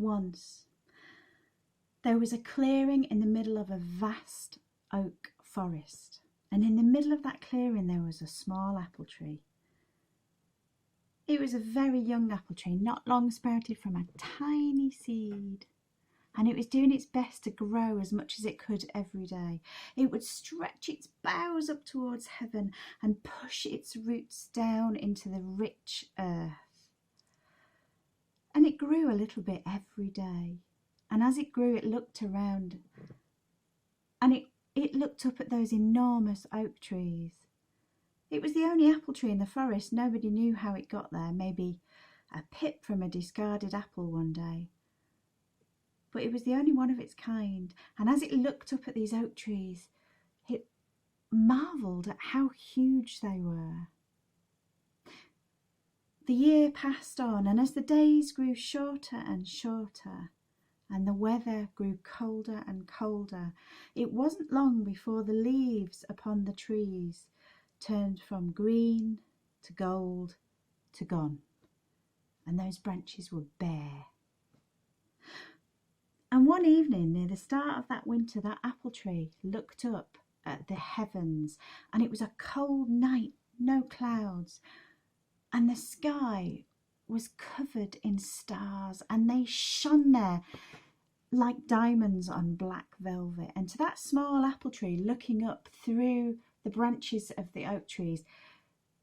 Once there was a clearing in the middle of a vast oak forest, and in the middle of that clearing there was a small apple tree. It was a very young apple tree, not long sprouted from a tiny seed, and it was doing its best to grow as much as it could every day. It would stretch its boughs up towards heaven and push its roots down into the rich earth. And it grew a little bit every day. And as it grew, it looked around, and it looked up at those enormous oak trees. It was the only apple tree in the forest. Nobody knew how it got there. Maybe a pip from a discarded apple one day. But it was the only one of its kind. And as it looked up at these oak trees, it marvelled at how huge they were. The year passed on, and as the days grew shorter and shorter, and the weather grew colder and colder, it wasn't long before the leaves upon the trees turned from green to gold to gone, and those branches were bare. And one evening near the start of that winter, that apple tree looked up at the heavens, and it was a cold night, no clouds, and the sky was covered in stars, and they shone there like diamonds on black velvet. And to that small apple tree, looking up through the branches of the oak trees,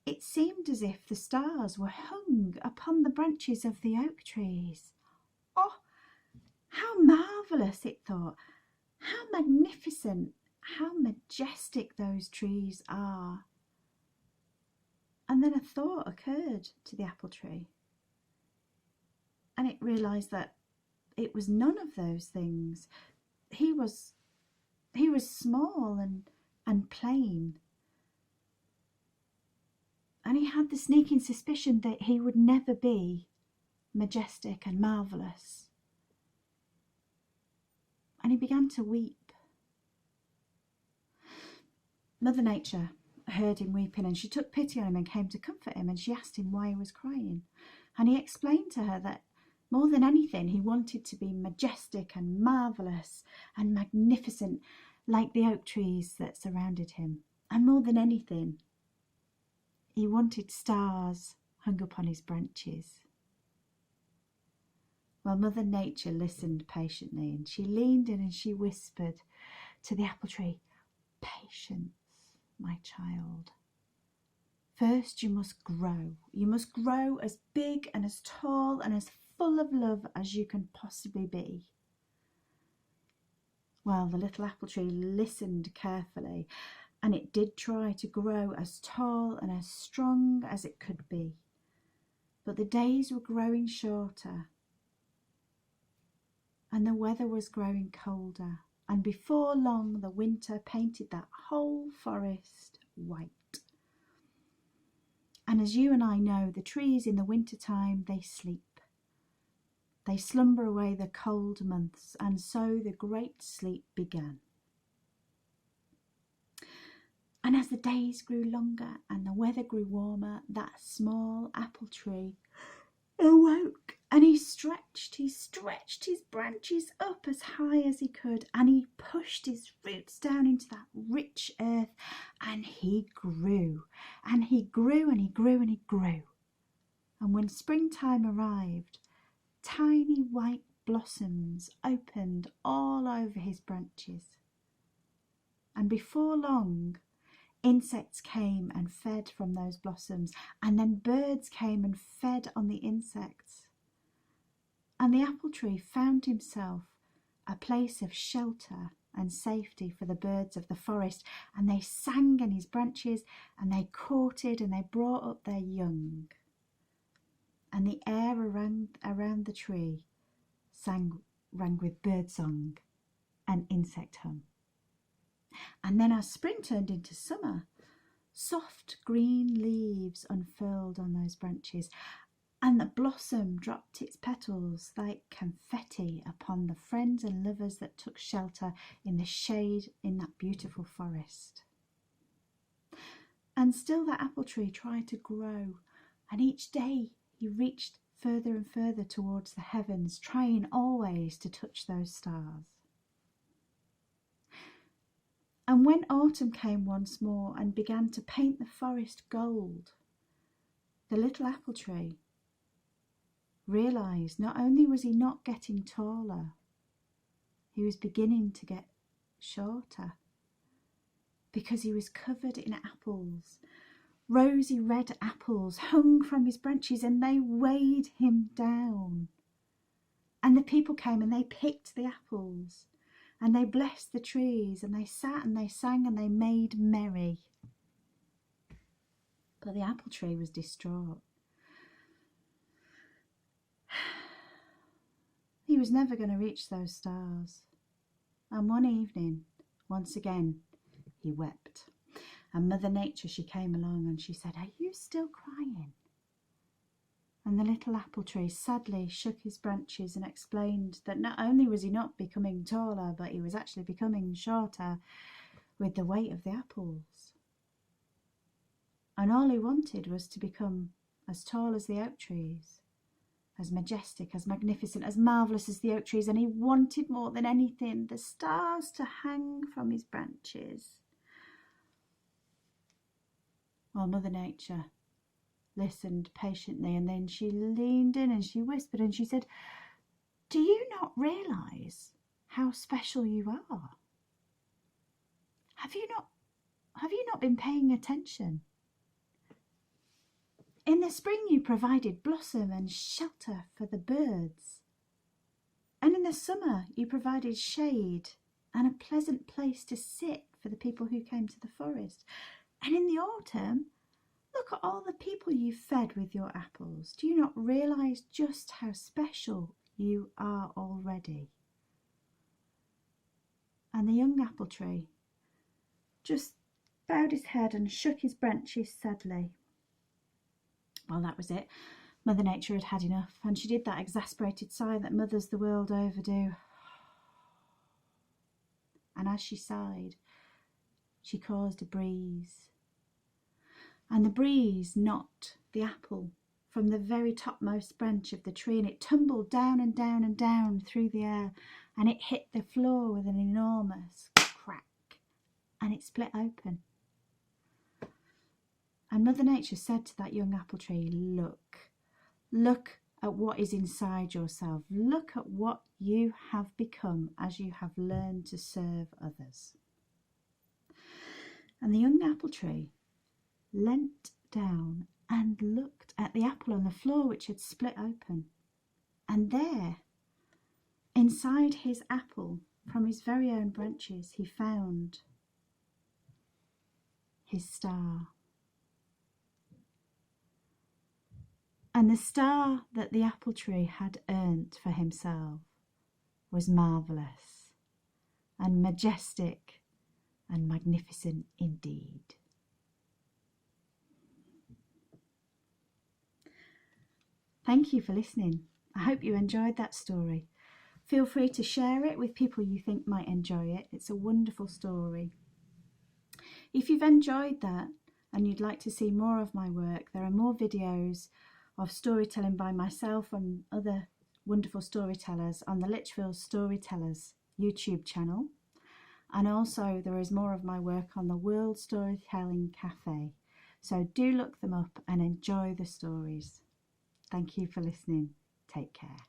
it seemed as if the stars were hung upon the branches of the oak trees. Oh, how marvellous, it thought. How magnificent, how majestic those trees are. And then a thought occurred to the apple tree, and it realised that it was none of those things. He was small and plain, and he had the sneaking suspicion that he would never be majestic and marvellous. And he began to weep. Mother Nature heard him weeping, and she took pity on him and came to comfort him, and she asked him why he was crying. And he explained to her that more than anything, he wanted to be majestic and marvellous and magnificent like the oak trees that surrounded him. And more than anything, he wanted stars hung upon his branches. Well, Mother Nature listened patiently, and she leaned in and she whispered to the apple tree, "Patience, my child. First, you must grow. You must grow as big and as tall and as full of love as you can possibly be." Well, the little apple tree listened carefully, and it did try to grow as tall and as strong as it could be. But the days were growing shorter, and the weather was growing colder, and before long the winter painted that whole forest white. And as you and I know, the trees in the winter time, they sleep. They slumber away the cold months, and so the great sleep began. And as the days grew longer and the weather grew warmer, that small apple tree awoke, and he stretched his branches up as high as he could, and he pushed his roots down into that rich earth, and he grew, and he grew, and he grew, and he grew. And when springtime arrived, tiny white blossoms opened all over his branches. And before long, insects came and fed from those blossoms, and then birds came and fed on the insects. And the apple tree found himself a place of shelter and safety for the birds of the forest, and they sang in his branches, and they courted, and they brought up their young. And the air around the tree rang with birdsong and insect hum. And then as spring turned into summer, soft green leaves unfurled on those branches, and the blossom dropped its petals like confetti upon the friends and lovers that took shelter in the shade in that beautiful forest. And still that apple tree tried to grow, and each day he reached further and further towards the heavens, trying always to touch those stars. And when autumn came once more and began to paint the forest gold, the little apple tree realised not only was he not getting taller, he was beginning to get shorter, because he was covered in apples. Rosy red apples hung from his branches and they weighed him down. And the people came and they picked the apples and they blessed the trees and they sat and they sang and they made merry. But the apple tree was distraught. He was never going to reach those stars. And one evening, once again, he wept. And Mother Nature, she came along and she said, "Are you still crying?" And the little apple tree sadly shook his branches and explained that not only was he not becoming taller, but he was actually becoming shorter with the weight of the apples. And all he wanted was to become as tall as the oak trees, as majestic, as magnificent, as marvellous as the oak trees, and he wanted more than anything the stars to hang from his branches. Well, Mother Nature listened patiently, and then she leaned in and she whispered and she said, "Do you not realise how special you are? Have you not been paying attention? In the spring you provided blossom and shelter for the birds, and in the summer you provided shade and a pleasant place to sit for the people who came to the forest. And in the autumn, look at all the people you fed with your apples. Do you not realise just how special you are already?" And the young apple tree just bowed his head and shook his branches sadly. Well, that was it. Mother Nature had had enough, and she did that exasperated sigh that mothers the world over do. And as she sighed, she caused a breeze. And the breeze knocked the apple from the very topmost branch of the tree, and it tumbled down and down and down through the air, and it hit the floor with an enormous crack, and it split open. And Mother Nature said to that young apple tree, look at what is inside yourself. Look at what you have become as you have learned to serve others. And the young apple tree leant down and looked at the apple on the floor, which had split open. And there, inside his apple, from his very own branches, he found his star. And the star that the apple tree had earned for himself was marvellous and majestic and magnificent indeed. Thank you for listening. I hope you enjoyed that story. Feel free to share it with people you think might enjoy it. It's a wonderful story. If you've enjoyed that and you'd like to see more of my work, there are more videos of storytelling by myself and other wonderful storytellers on the Litchfield Storytellers YouTube channel. And also there is more of my work on the World Storytelling Cafe. So do look them up and enjoy the stories. Thank you for listening. Take care.